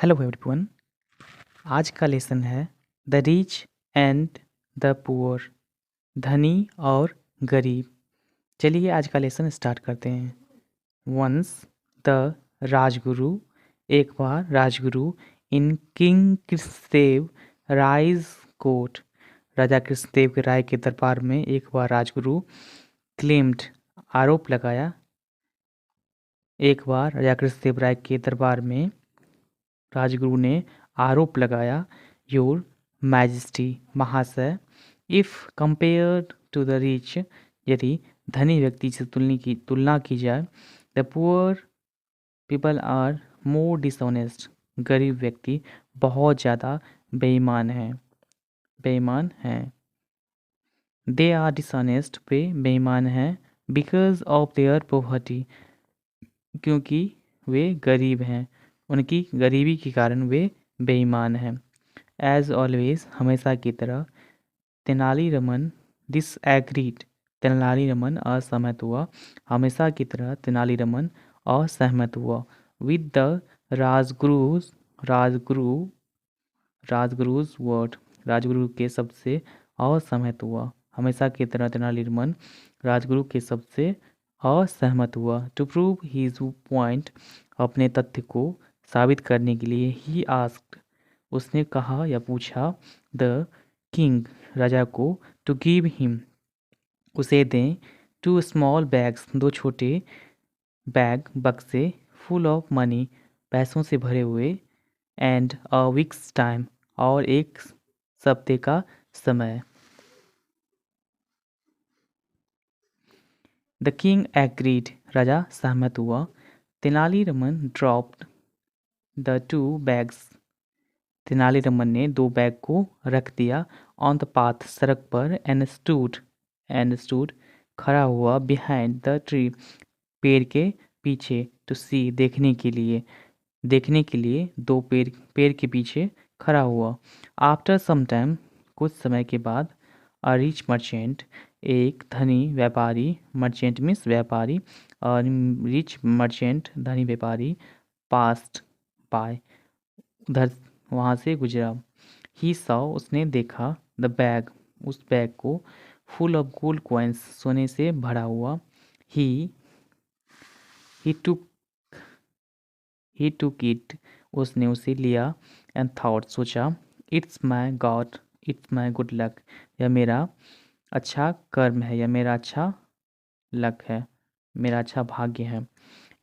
Hello everyone. आज का lesson है the rich and the poor, धनी और गरीब। चलिए आज का लेसन स्टार्ट करते हैं। वंस द राजगुरु, एक बार राजगुरु, इन किंग कृष्णदेव रायज कोर्ट, राजा कृष्णदेव के राय के दरबार में एक बार राजगुरु क्लेम्ड, आरोप लगाया। एक बार राजा कृष्णदेव राय के दरबार में राजगुरु ने आरोप लगाया, योर मैजेस्टी, महाशय, if compared to the rich, यदि धनी व्यक्ति से तुलना की जाए, the poor people are more dishonest, गरीब व्यक्ति बहुत ज़्यादा बेईमान हैं। दे आर डिसऑनेस्ट, वे बेईमान हैं, बिकॉज ऑफ देयर पॉवर्टी, क्योंकि वे गरीब हैं, उनकी गरीबी के कारण वे बेईमान हैं। एज ऑलवेज, हमेशा की तरह, तेनालीरामन डिसएग्रीड, तेनालीरामन असहमत हुआ, हमेशा की तरह तेनालीरामन असहमत हुआ, विद द राजगुरुज वर्ड, राजगुरु के सबसे असहमत हुआ, हमेशा की तरह तेनालीरामन राजगुरु के सबसे असहमत हुआ। टू प्रूव हिज पॉइंट, अपने तथ्य को साबित करने के लिए, ही आस्क्ड, उसने कहा या पूछा, द किंग, राजा को, टू गिव हिम, उसे दें, 2 स्मॉल बैग्स, 2 छोटे बैग, बक्से, फुल ऑफ मनी, पैसों से भरे हुए, एंड अ वीक्स टाइम, और एक सप्ते का समय। द किंग एग्रीड, राजा सहमत हुआ। Tenali Raman dropped the 2 bags, Tenali Raman ने 2 बैग को रख दिया, ऑन द पाथ, सड़क पर, एंड स्टूड, खड़ा हुआ, बिहाइंड द ट्री, पेड़ के पीछे, टू सी, देखने के लिए 2 पेड़ के पीछे खड़ा हुआ। आफ्टर सम टाइम, कुछ समय के बाद, अ रिच मर्चेंट, एक धनी व्यापारी, मर्चेंट मीन्स व्यापारी, और रिच मर्चेंट धनी व्यापारी, पास्ट बाय, उधर वहाँ से गुजरा। ही सॉ, उसने देखा, द बैग, उस बैग को, फुल ऑफ गोल्ड कॉइन्स, सोने से भरा हुआ। ही टुक इट, उसने उसे लिया, एंड थॉट, सोचा, इट्स माई गुड लक, यह मेरा अच्छा कर्म है, यह मेरा अच्छा लक है, मेरा अच्छा भाग्य है।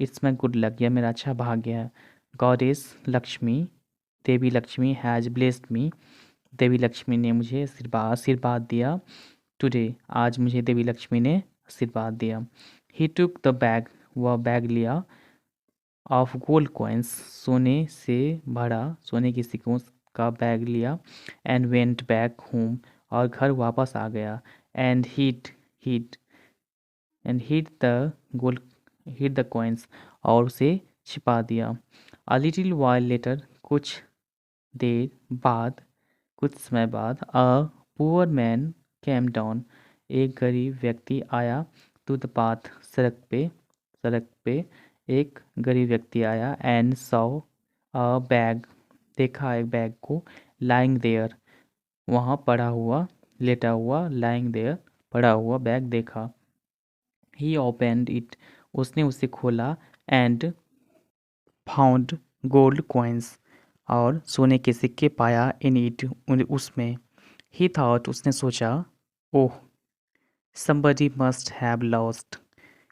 इट्स माई गुड लक, यह मेरा अच्छा भाग्य है। गॉडेस लक्ष्मी, देवी लक्ष्मी, हैज़ ब्लेस्ड मी, देवी लक्ष्मी ने मुझे आशीर्वाद दिया। टुडे, आज मुझे देवी लक्ष्मी ने आशीर्वाद दिया। ही टुक द बैग, वह बैग लिया, ऑफ गोल्ड कॉइन्स, सोने से भरा, सोने की सिक्कों का बैग लिया, एंड वेंट बैक होम, और घर वापस आ गया, एंड हिड द कॉइन्स, और उसे छिपा दिया। अ लिटिल वाइल लेटर, कुछ समय बाद, a poor man came down, एक गरीब व्यक्ति आया, टू द पाथ, सड़क पे एक गरीब व्यक्ति आया, एंड सॉ अ बैग, देखा एक बैग को, लाइंग देयर, वहाँ पड़ा हुआ, लेटा हुआ, लाइंग देयर, पड़ा हुआ बैग देखा। ही ओपनड इट, उसने उसे खोला, एंड फाउंड गोल्ड कॉइन्स, और सोने के सिक्के पाया, इन इट, उसमें। ही थॉट, उसने सोचा, ओह, somebody must have lost,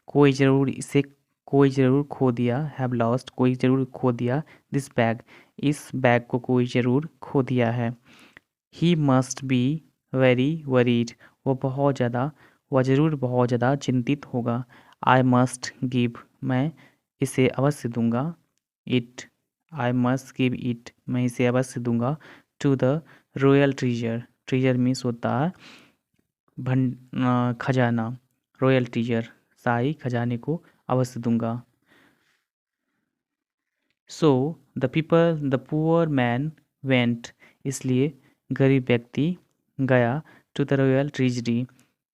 कोई ज़रूर खो दिया, have lost, कोई ज़रूर खो दिया, this bag, इस बैग को कोई ज़रूर खो दिया है। he must be very worried, वह ज़रूर बहुत ज़्यादा चिंतित होगा। I must give, मैं इसे अवश्य दूंगा। I must give it, मैं इसे अवश्य दूंगा। to the royal treasure means होता है खजाना, रॉयल ट्रेजर, शाही खजाने को अवश्य दूंगा। So the poor man went, इसलिए गरीब व्यक्ति गया, टू द रॉयल ट्रेजरी,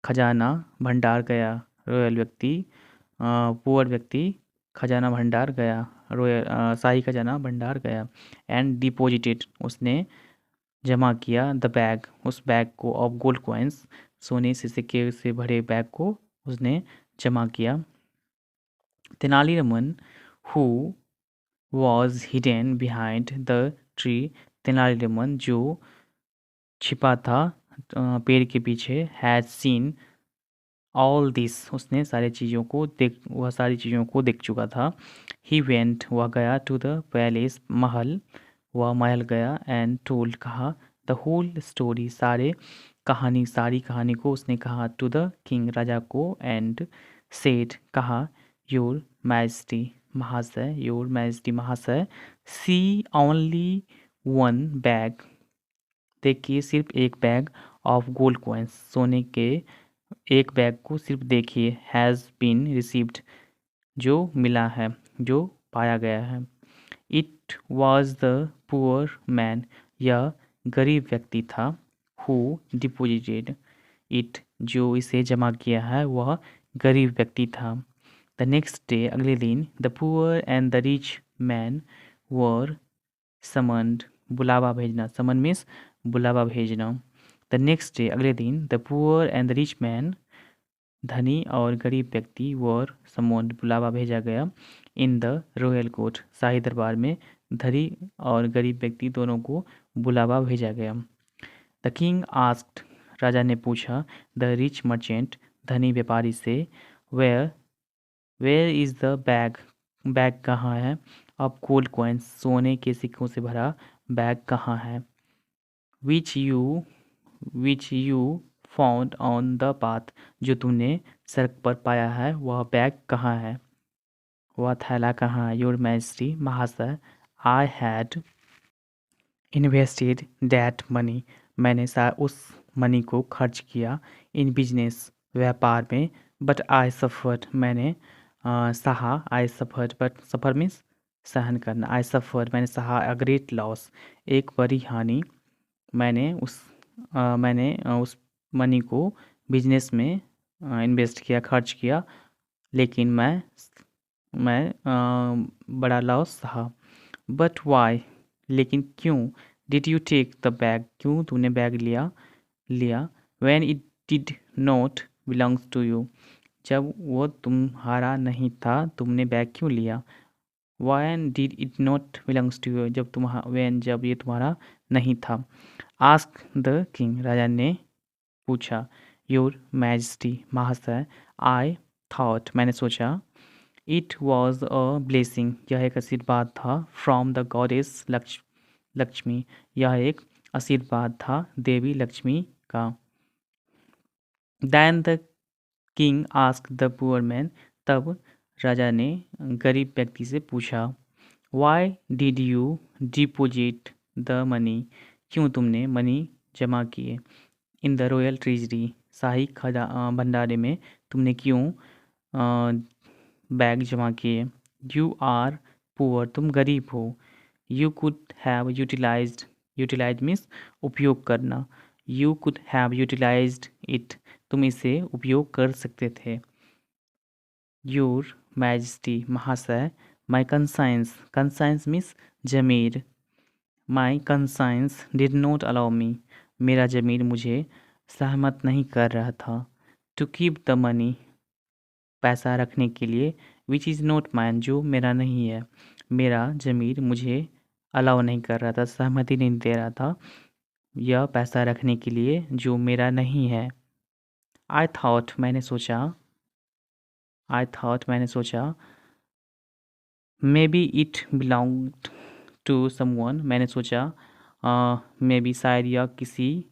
खजाना भंडार गया, पुअर व्यक्ति खजाना भंडार गया, शाही खजाना भंडार गया। एंड डिपॉजिटेड, उसने जमा किया, द बैग, उस बैग को, ऑफ गोल्ड कॉइन्स, सोने से सिक्के से भरे बैग को उसने जमा किया। Tenali Raman who was hidden behind the tree, Tenali Raman जो छिपा था पेड़ के पीछे, हैज सीन ऑल दिस, उसने वह सारी चीज़ों को देख चुका था। ही वेंट, वह गया, टू द पैलेस, महल, वह महल गया, एंड टोल्ड, कहा, द होल स्टोरी, सारी कहानी को उसने कहा, टू द किंग, राजा को, एंड सेड, कहा, योर मैजेस्टी, महाशय, योर मैजेस्टी, महाशय, सी ओनली वन बैग, देखिए सिर्फ एक बैग, ऑफ गोल्ड कॉइन्स, सोने के एक बैग को सिर्फ देखिए, हैज़ बीन रिसीव्ड, जो मिला है, जो पाया गया है। It was the poor man, यह गरीब व्यक्ति था, हु डिपोजिटेड इट, जो इसे जमा किया है वह गरीब व्यक्ति था। द नेक्स्ट डे, अगले दिन, the poor and the rich man were summoned, बुलावा भेजना, समन मीन्स बुलावा भेजना। द नेक्स्ट डे, अगले दिन, the poor and the rich man, धनी और गरीब व्यक्ति, वर समन्ड, बुलावा भेजा गया, इन द रॉयल कोर्ट, शाही दरबार में धनी और गरीब व्यक्ति दोनों को बुलावा भेजा गया। द किंग आस्क्ड, राजा ने पूछा, द रिच मर्चेंट, धनी व्यापारी से, where where is the bag, bag कहाँ है, अब गोल्ड कॉइन्स, सोने के सिक्कों से भरा बैग कहाँ है, which you found on the path, जो तुमने सड़क पर पाया है वह बैग कहाँ है, वह थैला कहाँ है, योर मैजेस्टी, महाशय, I had invested that money, मैंने उस मनी को खर्च किया, इन बिजनेस, व्यापार में, बट आई सफ़र्ड, मैंने सहा, आई सफ़र्ड, बट सफ़र मीन्स सहन करना, आई सफ़र्ड, मैंने सहा, अ ग्रेट लॉस, एक बड़ी हानि, मैंने उस मनी को बिजनेस में इन्वेस्ट किया, खर्च किया, लेकिन मैं बड़ा लॉस सहा। बट वाई, लेकिन क्यों, did you take the bag, क्यों तुमने बैग लिया, when it did not belongs to you, जब वो तुम्हारा नहीं था तुमने बैग क्यों लिया, when did it not belongs to you, जब ये तुम्हारा नहीं था। आस्क द किंग, राजा ने पूछा, योर मैजेस्टी, महाशय, आई थॉट, मैंने सोचा, इट वॉज अ ब्लेसिंग, यह एक आशीर्वाद था, फ्रॉम द गॉडेस लक्ष्मी, यह एक आशीर्वाद था देवी लक्ष्मी का। Then the king ask the poor man, तब राजा ने गरीब व्यक्ति से पूछा, why did you deposit the money, क्यों तुमने मनी जमा किए, इन द रॉयल ट्रेजरी, शाही भंडारे में तुमने क्यों बैग जमा किए, यू आर पुअर, तुम गरीब हो, you could have utilise means उपयोग करना, you could have utilised it, तुम इसे उपयोग कर सकते थे। योर मैजेस्टी, महाशय, माई कंसाइंस मीन्स जमीर, my conscience did not allow me, मेरा जमीर मुझे सहमत नहीं कर रहा था, टू कीप द मनी, पैसा रखने के लिए, विच इज़ नॉट माइन, जो मेरा नहीं है, मेरा जमीर मुझे अलाउ नहीं कर रहा था, सहमति नहीं दे रहा था यह पैसा रखने के लिए जो मेरा नहीं है। आई थॉट, मैंने सोचा, may be it belonged to someone, मैंने सोचा मे बी शायद यह किसी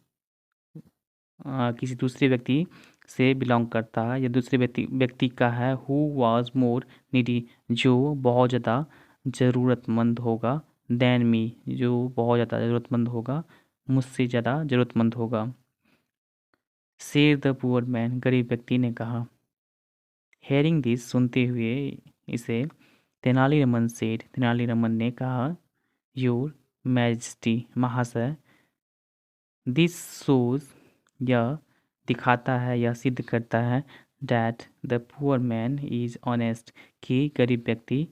दूसरे व्यक्ति से बिलोंग करता है, या दूसरे व्यक्ति का है, हु वॉज मोर नीडी, जो बहुत ज़्यादा ज़रूरतमंद होगा, देन मी, जो बहुत ज़्यादा ज़रूरतमंद होगा, मुझसे ज़्यादा ज़रूरतमंद होगा। सेड द पुअर मैन, गरीब व्यक्ति ने कहा। हेयरिंग दिस, सुनते हुए इसे, तेनालीरामन ने कहा, योर मैजेस्टी, महाशय, दिस शोज, यह दिखाता है, यह सिद्ध करता है, that the poor man is honest, कि गरीब व्यक्ति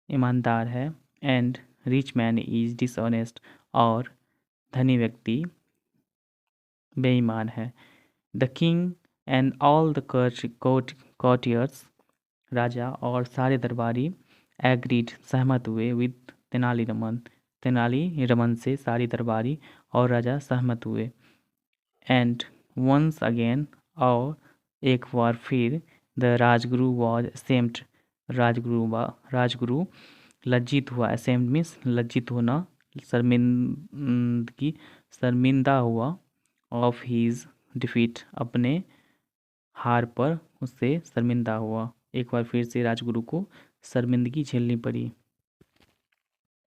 ईमानदार है, and rich man is dishonest और धनी व्यक्ति बेईमान है। The king and all the courtiers, राजा और सारे दरबारी, एग्रीड सहमत हुए विद तेनालीरामन, तेनालीरामन से सारी दरबारी और राजा सहमत हुए। एंड वंस अगेन, और एक बार फिर, the Rajguru was ashamed, Rajguru लज्जित हुआ। असेम्ड मीन्स लज्जित होना, शर्मिंदा हुआ। ऑफ हीज डिफीट, अपने हार पर उससे शर्मिंदा हुआ। एक बार फिर से राजगुरु को शर्मिंदगी झेलनी पड़ी।